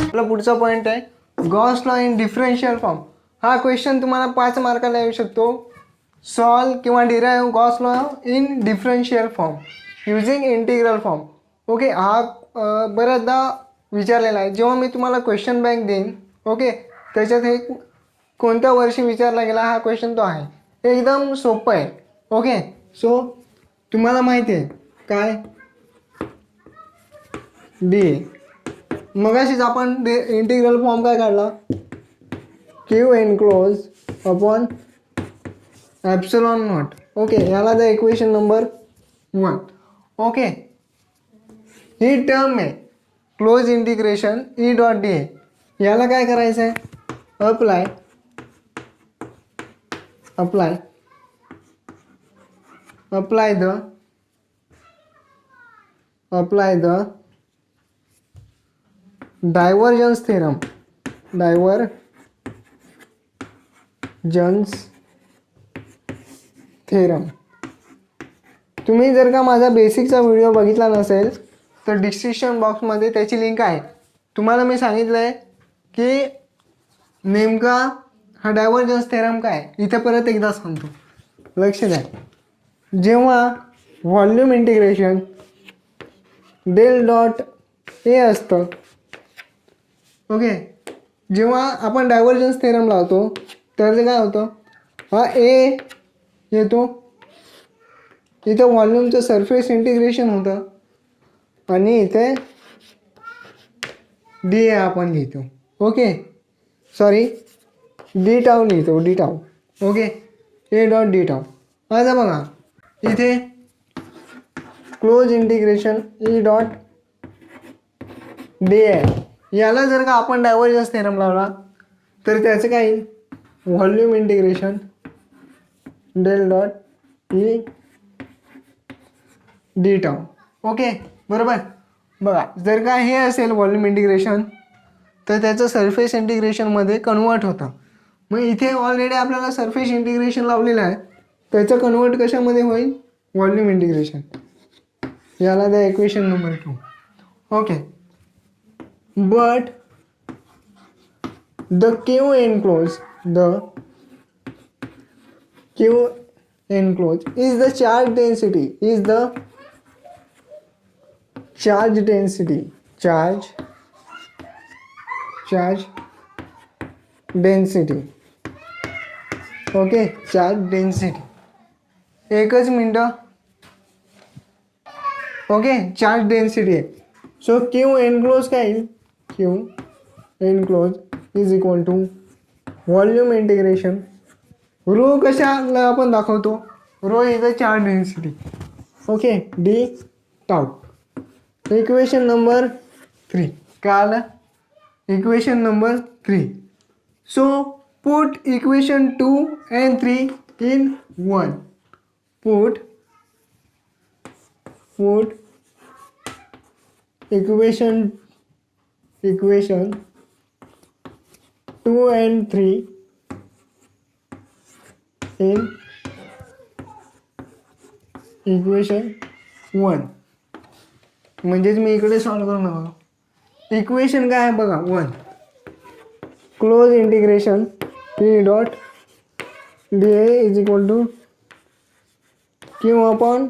आपला पुढचा पॉईंट आहे Gauss law in differential form. हा क्वेश्चन तुम्हाला 5 मार्काला येऊ शकतो. सॉल्व किंवा derive Gauss law in differential form using integral form. Okay, हा बऱ्याचदा विचारलेला आहे. जेव्हा मी तुम्हाला क्वेश्चन बँक देईन, ओके, त्याच्यात हे कोणत्या वर्षी विचारला गेला हा क्वेश्चन तो आहे. एकदम सोपं आहे. ओके, सो तुम्हाला माहिती आहे काय डी. मगाशीच आपण इंटिग्रल फॉर्म काय काढला, Q enclose upon epsilon naught. Okay, याला द इक्वेशन नंबर 1. ओके, ही टर्म आहे close integration E dot D A. याला काय करायचं आहे, अप्लाय द डायव्हर्जन्स थेरम. तुम्ही जर का माझा बेसिकचा व्हिडिओ बघितला नसेल तर डिस्क्रिप्शन बॉक्समध्ये त्याची लिंक आहे. तुम्हाला मी सांगितलं आहे की नेमका हा डायव्हर्जन्स थेरम काय. इथे परत एकदा सांगतो, लक्ष द्या. जेव्हा volume integration del dot A असतं, ओके, जेव्हा आपण डायव्हर्जन्स थेरम लावतो तर ते काय होतं, हा ए येतो, इथे व्हॉल्यूमचं सरफेस इंटिग्रेशन होतं आणि इथे डी ए आपण लिहितो. ओके, सॉरी डी टाऊ लिहितो, डी टाऊ. ओके, ए डॉट डी टाऊ. आता बघा इथे close integration E dot D A. याला जर का आपण डायव्हर्जन्स थेरम लावला तर त्याचं काय येईल, volume integration del dot E D tau. Okay, बरोबर. बघा, जर का हे असेल व्हॉल्यूम इंटिग्रेशन तर त्याचं सरफेस इंटिग्रेशनमध्ये कन्वर्ट होतं. मग इथे ऑलरेडी आपल्याला सरफेस इंटिग्रेशन लावलेलं आहे, त्याचं कन्वर्ट कशामध्ये होईल, व्हॉल्यूम इंटिग्रेशन. याला the equation number 2. Okay, but the Q enclose is the charge density. Okay, charge density. एकच मिनटं. ओके, चार्ज डेन्सिटी आहे. सो क्यू एनक्लोज काय येईल, Q enclose is equal to volume integration. Rho कशाला आपण दाखवतो, rho is the charge density. Okay, D tau. Equation number 3 काय आलं, equation number 3. So put equation 2 and 3 in 1. Put equation 2 and 3 in equation 1. म्हणजेच मी इकडे solve करून बघा. Equation काय आहे बघा, 1. Close integration E dot D A is equal to Q upon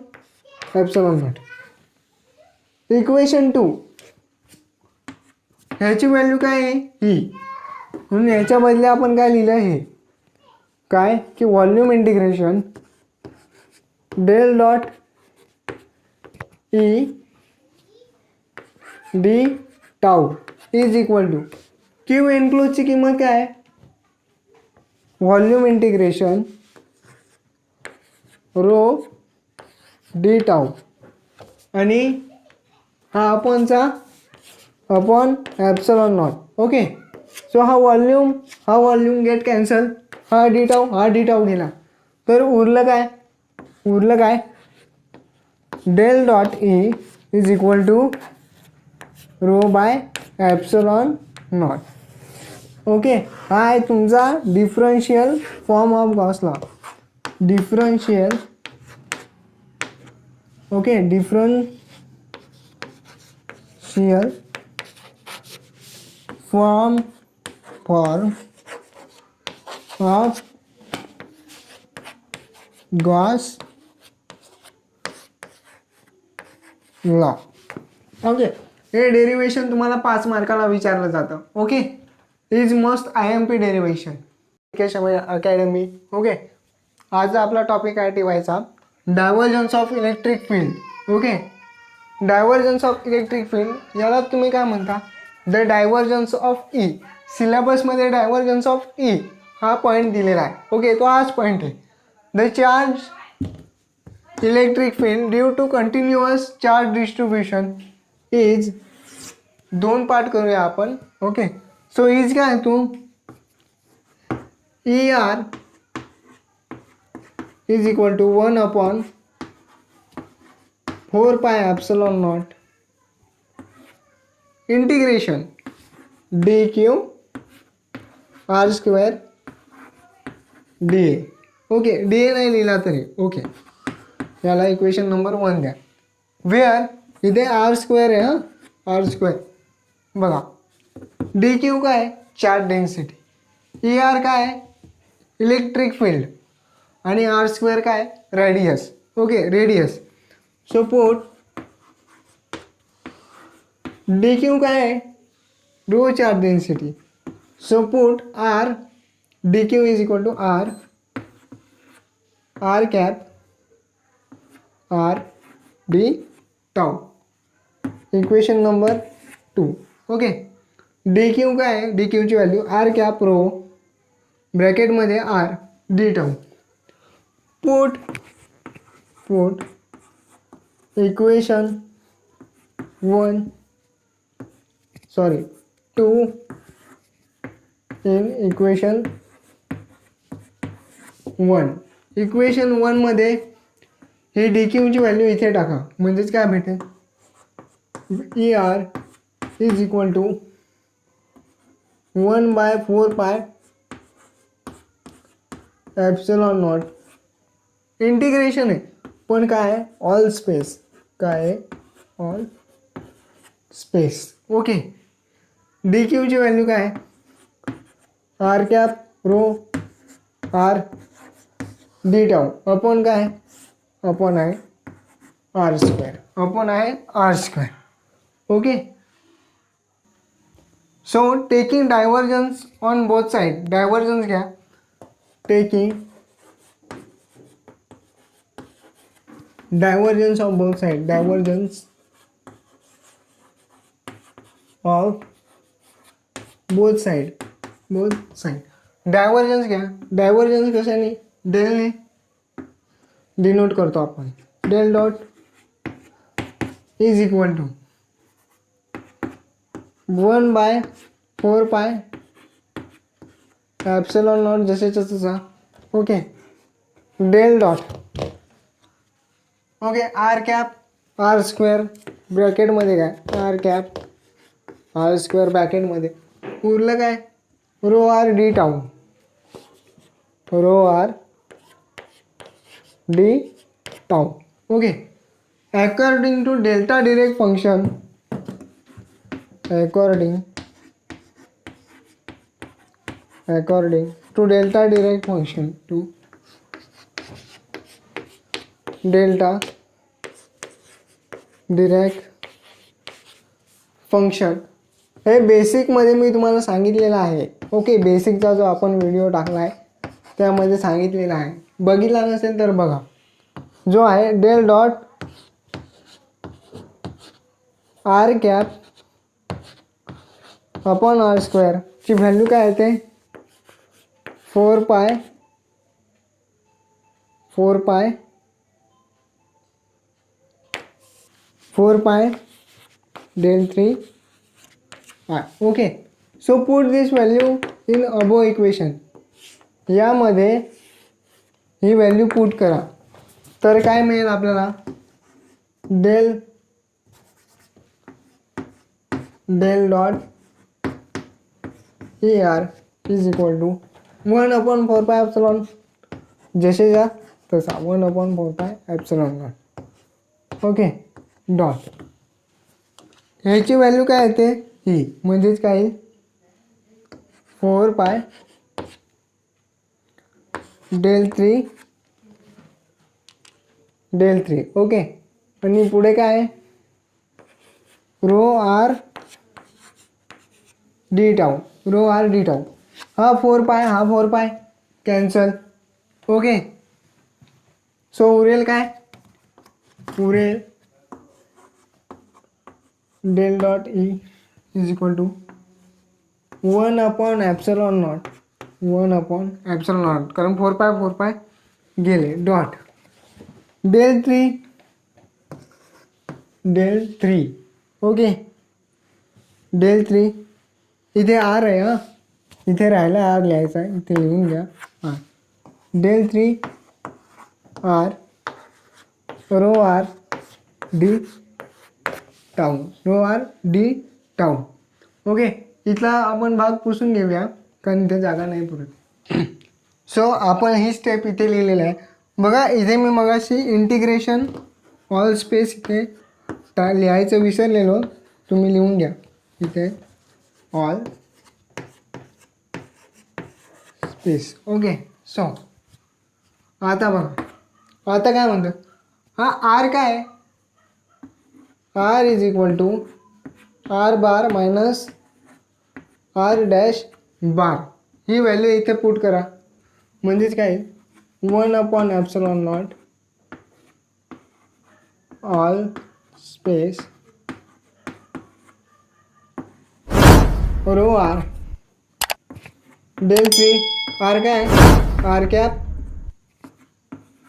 epsilon naught. Equation 2 ह्याची व्हॅल्यू काय आहे, ही. म्हणून ह्याच्या बदले आपण काय लिहिलं, हे काय की volume integration del dot E D tau is equal to Q एनक्लोजची किंमत काय आहे, volume integration rho D tau आणि हा upon epsilon naught. Okay, so हा व्हॉल्यूम गेट कॅन्सल, हा डी टाऊ गेला, तर उरलं काय del dot E is equal to rho by epsilon naught. Okay, हा आहे तुमचा differential form of Gauss law. Differential okay, differential form of Gauss law. Okay, हे डेरिव्हेशन तुम्हाला 5 मार्काला विचारलं जातं. Okay, is must IMP derivation academy. Okay, आज आपला टॉपिक आहे टिवायचा divergence of electric field. Okay, divergence of electric field याला तुम्ही काय म्हणता, द डायव्हर्जन्स ऑफ ई. सिलेबसमध्ये डायव्हर्जन्स ऑफ ई हा पॉईंट दिलेला आहे. ओके, तो हाच पॉईंट आहे. The charge electric field due to continuous charge distribution is, 2 part करूया आपण. ओके, सो इज काय तू ER is equal to 1/4πε0 integration dq r² dA. Okay, dA नाही लिहिला तरी ओके, याला इक्वेशन नंबर 1 द्या. वेअर इथे r² आहे. हां, r². बघा, dq काय चार्ज डेन्सिटी, ER काय इलेक्ट्रिक फील्ड आणि r² काय radius. Okay, radius. So put dq काय आहे rho charge density. So put r dq is equal to r cap r d tau. Equation number 2. Okay, dq काय आहे, dq ची value r cap rho ब्रॅकेटमध्ये r d tau. Put equation 2 in equation 1. Equation 1 मध्ये ही dq ची value इथे टाका, म्हणजेच काय भेटेल, ER is equal to 1/4πε0. Integration आहे पण काय आहे, ऑल स्पेस. काय आहे, ऑल स्पेस. ओके, dq ची व्हॅल्यू काय आहे, r cap rho r d tau upon काय, अपॉन आहे r², अपॉन आहे r². Okay, so taking divergence on both side. Divergence घ्या, taking divergence of both side, divergence of both side. Divergence घ्या. डायव्हर्जन्स कशाने, डेलने डिनोट करतो आपण. Del dot is equal to 1/4πε0 जसेच्या तसा. Okay, del dot. Okay, r cap r² ब्रॅकेटमध्ये काय, r कॅप r² ब्रॅकेटमध्ये उरलं काय, rho r d tau, rho r d tau. Okay, according to delta Dirac function, according to delta Dirac function, to delta Dirac function. हे बेसिकमध्ये मी तुम्हाला सांगितलेलं आहे. ओके, बेसिकचा जो आपण व्हिडिओ टाकला आहे त्यामध्ये सांगितलेला आहे. बघितला नसेल तर बघा, जो आहे del dot r cap upon r² ची व्हॅल्यू काय येते, 4π del 3 r. Okay, so put this value in above equation. यामध्ये ही व्हॅल्यू पुट करा तर काय मिळेल आपल्याला, del dot ER is equal to 1/4πε0 जसे जा तसा 1/4πε0. ओके डॉट ह्याची व्हॅल्यू काय येते ही म्हणजेच काय येईल 4 पाय del 3 del 3 ओके आणि पुढे काय आहे rho R D tau rho R D tau हा 4 पाय हा 4 पाय कॅन्सल ओके सो उरेल काय उरेल del dot E is equal to 1 upon epsilon naught 1 upon epsilon naught कारण 4 पाय गेले डॉट del 3 ओके del 3 इथे आर आहे हां इथे राहिला आर लिहायचा आहे इथे लिहून घ्या हां del 3 R rho R D tau rho R D tau okay इथला आपण भाग पुसून घेऊया कारण इथे जागा नाही पुरत सो आपण ही स्टेप इथे लिहिलेलं आहे बघा इथे मी मगाशी इंटिग्रेशन ऑल स्पेस इथे लिहायचं विसरलेलो तुम्ही लिहून घ्या इथे ऑल स्पेस ओके सो आता बघा आता काय म्हणतं हा आर काय R is equal to R bar minus R dash bar ही व्हॅल्यू इथे पुट करा म्हणजेच काय 1 upon epsilon naught all space rho R del 3 R काय R cap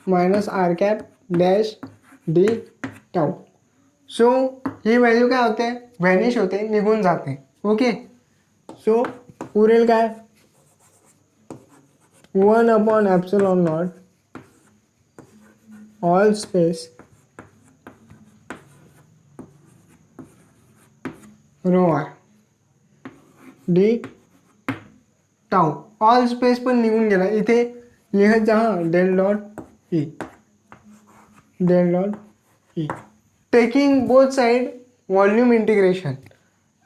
minus R cap dash D tau so ही value काय होते vanish होते निघून जाते ओके सो उरेल काय 1 upon epsilon naught all space rho R D tau all space पण निघून गेला इथे लिहत जा हां del dot E del dot E taking both side volume integration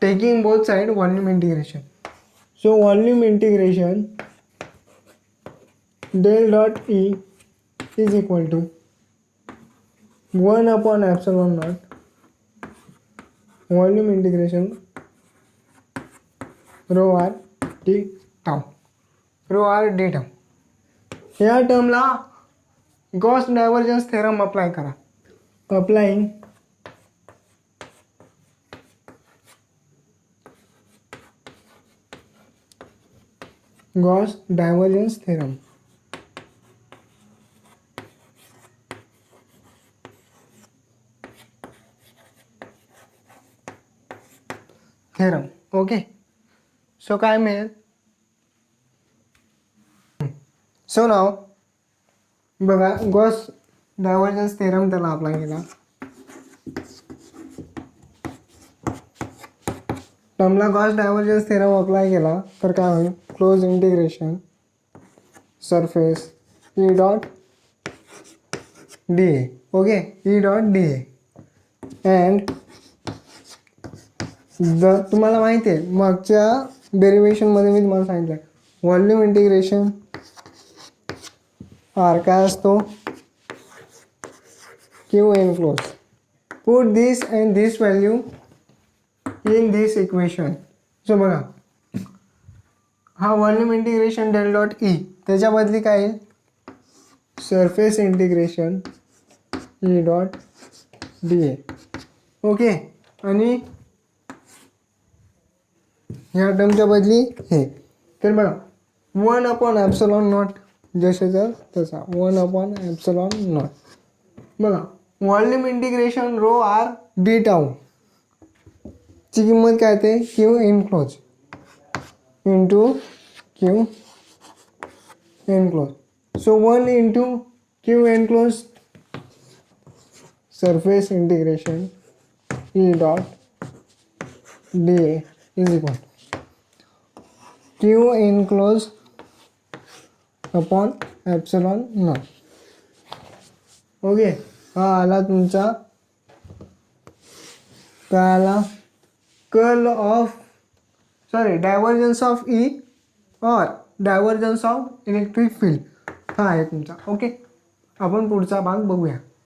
taking both side volume integration so volume integration del dot E is equal to 1 upon epsilon naught volume integration rho r d tau rho r d tau या टर्मला Gauss divergence theorem apply करा applying Gauss divergence theorem theorem okay so काय मिळेल so नाव बघा Gauss divergence theorem त्याला apply केला टर्मला Gauss divergence theorem apply केला तर काय होईल close integration surface E dot D A okay E dot D A and जर तुम्हाला माहिती आहे मागच्या डेरिवेशनमध्ये मी तुम्हाला सांगितलं व्हॉल्यूम इंटिग्रेशन आर काय असतो Q enclose put this and this value in this equation so बघा हा volume integration del dot E त्याच्या बदली काय येईल surface integration E dot D A okay आणि ह्या टर्मच्या बदली हे तर बघा 1 अपॉन ॲप्सिलॉन नॉट जशाचा तसा 1 अपॉन ॲप्सिलॉन नॉट बघा volume integration rho R D tau ची किंमत काय ते Q enclose into Q enclose so 1 into Q enclose surface integration E dot D A is equal Q enclose upon epsilon naught okay हा आला तुमचा कळाला? Divergence of E और divergence of electric field हा आहे तुमचा. ओके, आपण पुढचा भाग बघूया.